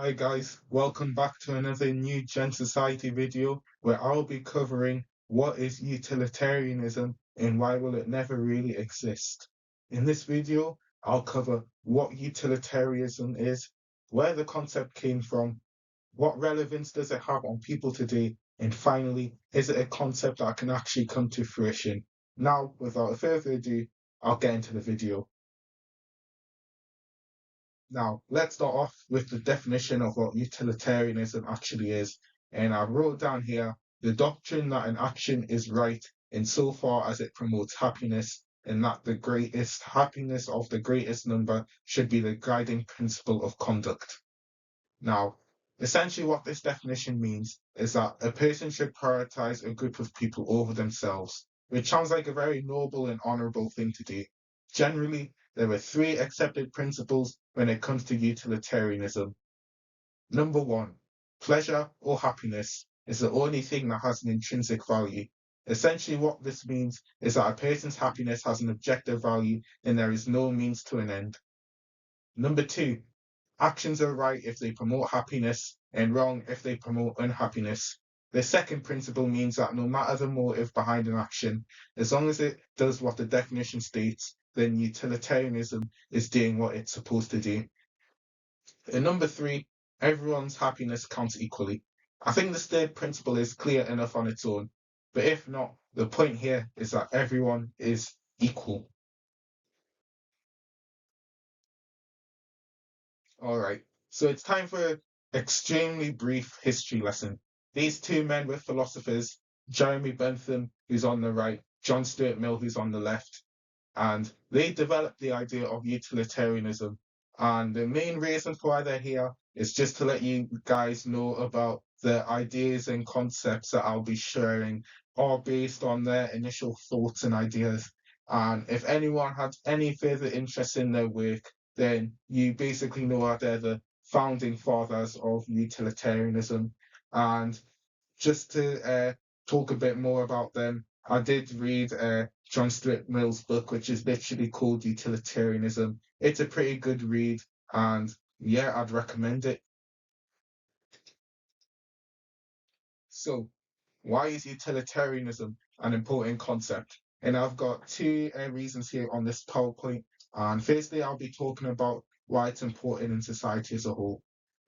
Hi guys, welcome back to another new Gen Society video where I'll be covering what is utilitarianism and why will it never really exist. In this video, I'll cover what utilitarianism is, where the concept came from, what relevance does it have on people today, and finally, is it a concept that can actually come to fruition? Now, without further ado, I'll get into the video. Now, let's start off with the definition of what utilitarianism actually is. And I wrote down here the doctrine that an action is right insofar as it promotes happiness, and that the greatest happiness of the greatest number should be the guiding principle of conduct. Now, essentially, what this definition means is that a person should prioritize a group of people over themselves, which sounds like a very noble and honorable thing to do. Generally, there are three accepted principles when it comes to utilitarianism. Number one, pleasure or happiness is the only thing that has an intrinsic value. Essentially, what this means is that a person's happiness has an objective value and there is no means to an end. Number two, actions are right if they promote happiness and wrong if they promote unhappiness. The second principle means that no matter the motive behind an action, as long as it does what the definition states, then utilitarianism is doing what it's supposed to do. And number three, everyone's happiness counts equally. I think this third principle is clear enough on its own, but if not, the point here is that everyone is equal. All right, so it's time for an extremely brief history lesson. These two men were philosophers, Jeremy Bentham, who's on the right, John Stuart Mill, who's on the left, and they developed the idea of utilitarianism. And the main reason for why they're here is just to let you guys know about the ideas and concepts that I'll be sharing are based on their initial thoughts and ideas. And if anyone had any further interest in their work, then you basically know that they're the founding fathers of utilitarianism. And just to talk a bit more about them, I did read John Stuart Mill's book, which is literally called Utilitarianism. It's a pretty good read, and yeah, I'd recommend it. So, why is utilitarianism an important concept? And I've got two reasons here on this PowerPoint. And firstly, I'll be talking about why it's important in society as a whole.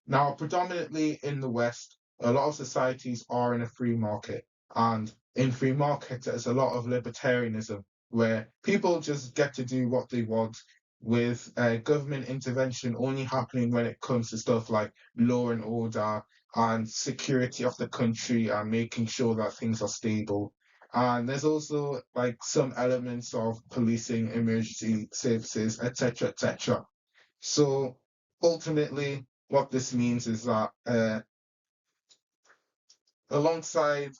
Now, predominantly in the West, a lot of societies are in a free market. And in free markets, there's a lot of libertarianism where people just get to do what they want with government intervention only happening when it comes to stuff like law and order and security of the country and making sure that things are stable. And there's also like some elements of policing, emergency services, etc., etc. So ultimately, what this means is that alongside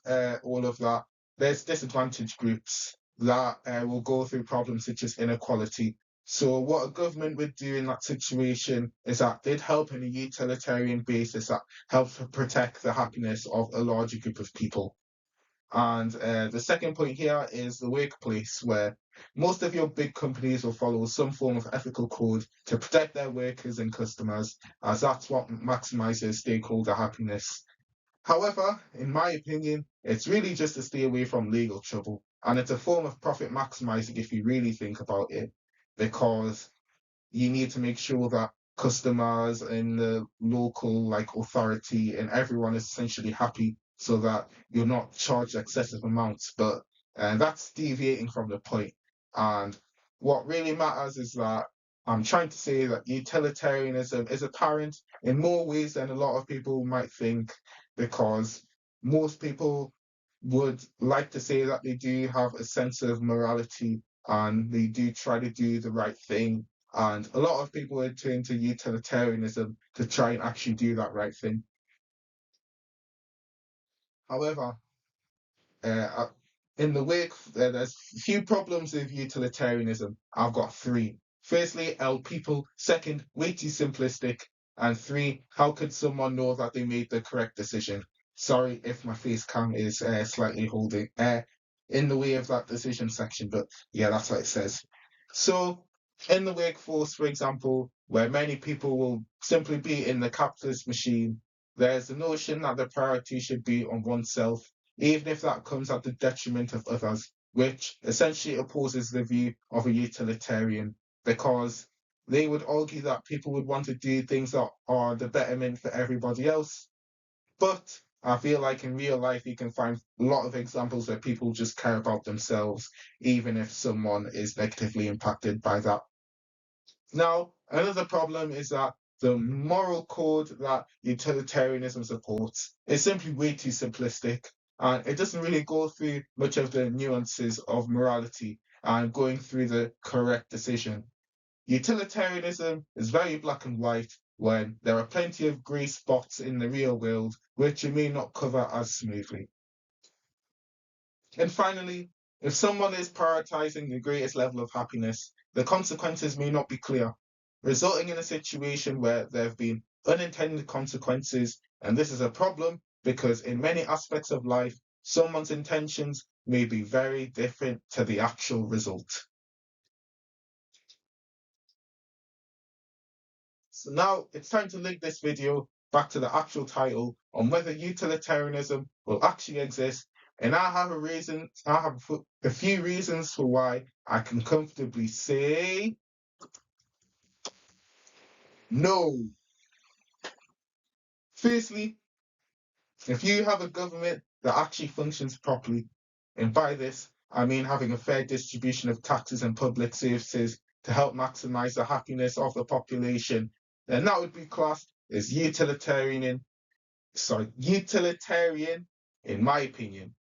all of that, there's disadvantaged groups that will go through problems such as inequality. So what a government would do in that situation is that they'd help in a utilitarian basis that helps to protect the happiness of a larger group of people. And the second point here is the workplace, where most of your big companies will follow some form of ethical code to protect their workers and customers, as that's what maximizes stakeholder happiness. However, in my opinion, it's really just to stay away from legal trouble. And it's a form of profit maximizing if you really think about it, because you need to make sure that customers and the local like authority and everyone is essentially happy so that you're not charged excessive amounts. But that's deviating from the point. And what really matters is that I'm trying to say that utilitarianism is apparent in more ways than a lot of people might think, because most people would like to say that they do have a sense of morality and they do try to do the right thing. And a lot of people would turn to utilitarianism to try and actually do that right thing. However, uh, in the wake, there's few problems with utilitarianism. I've got three. Firstly, people. Second, way too simplistic. And three, how could someone know that they made the correct decision? Sorry if my face cam is slightly holding in the way of that decision section, but yeah, that's what it says. So, in the workforce, for example, where many people will simply be in the capitalist machine. There's the notion that the priority should be on oneself, even if that comes at the detriment of others, which essentially opposes the view of a utilitarian, because they would argue that people would want to do things that are the betterment for everybody else. But I feel like in real life, you can find a lot of examples where people just care about themselves, even if someone is negatively impacted by that. Now, another problem is that the moral code that utilitarianism supports is simply way too simplistic, and it doesn't really go through much of the nuances of morality and going through the correct decision. Utilitarianism is very black and white when there are plenty of grey spots in the real world which you may not cover as smoothly. And finally, if someone is prioritizing the greatest level of happiness, the consequences may not be clear, resulting in a situation where there have been unintended consequences. And this is a problem because in many aspects of life, someone's intentions may be very different to the actual result. So now it's time to link this video back to the actual title on whether utilitarianism will actually exist. And I have a few reasons for why I can comfortably say no. Firstly, if you have a government that actually functions properly, and by this I mean having a fair distribution of taxes and public services to help maximize the happiness of the population, then that would be classed as utilitarian in my opinion.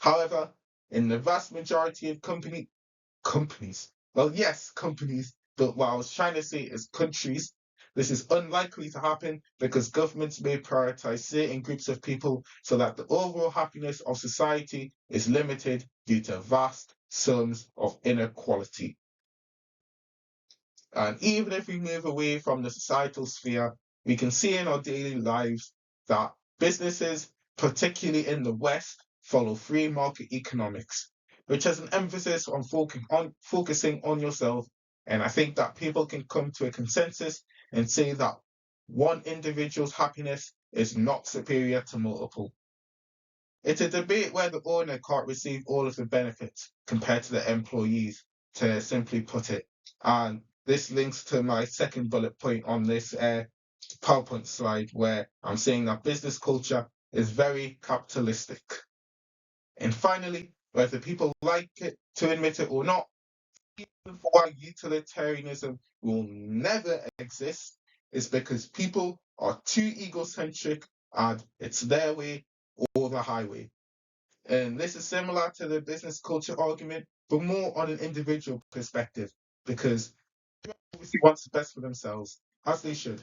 However, in the vast majority of companies, well, yes, companies, but what I was trying to say is countries, this is unlikely to happen because governments may prioritize certain groups of people so that the overall happiness of society is limited due to vast sums of inequality. And even if we move away from the societal sphere, we can see in our daily lives that businesses, particularly in the West, follow free market economics, which has an emphasis on focusing on yourself. And I think that people can come to a consensus and say that one individual's happiness is not superior to multiple. It's a debate where the owner can't receive all of the benefits compared to the employees, to simply put it. And this links to my second bullet point on this PowerPoint slide, where I'm saying that business culture is very capitalistic. And finally, whether people like it to admit it or not, why utilitarianism will never exist is because people are too egocentric and it's their way or the highway. And this is similar to the business culture argument, but more on an individual perspective, because obviously wants the best for themselves, as they should.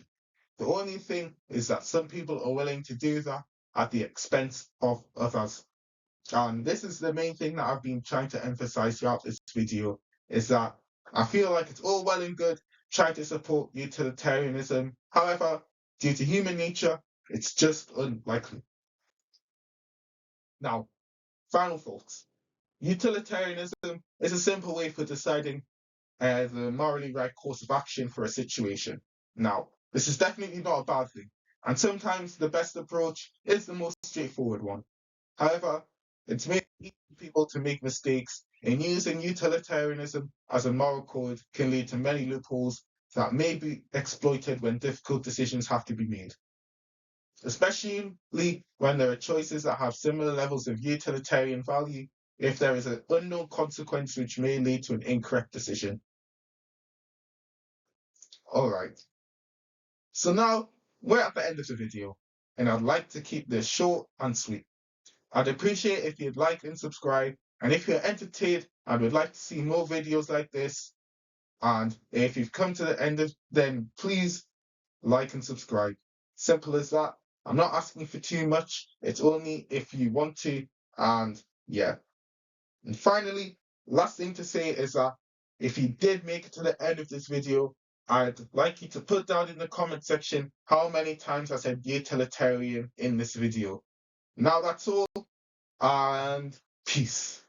The only thing is that some people are willing to do that at the expense of others. And this is the main thing that I've been trying to emphasize throughout this video, is that I feel like it's all well and good trying to support utilitarianism. However, due to human nature, it's just unlikely. Now, final thoughts. Utilitarianism is a simple way for deciding the morally right course of action for a situation. Now, this is definitely not a bad thing, and sometimes the best approach is the most straightforward one. However, it's made easy for people to make mistakes, and using utilitarianism as a moral code can lead to many loopholes that may be exploited when difficult decisions have to be made, especially when there are choices that have similar levels of utilitarian value if there is an unknown consequence which may lead to an incorrect decision. All right. So now we're at the end of the video, and I'd like to keep this short and sweet. I'd appreciate if you'd like and subscribe, and if you're entertained and would like to see more videos like this, and if you've come to the end of, then please like and subscribe. Simple as that. I'm not asking for too much. It's only if you want to, and yeah. And finally, last thing to say is that if you did make it to the end of this video, I'd like you to put down in the comment section how many times I said utilitarian in this video. Now that's all, and peace.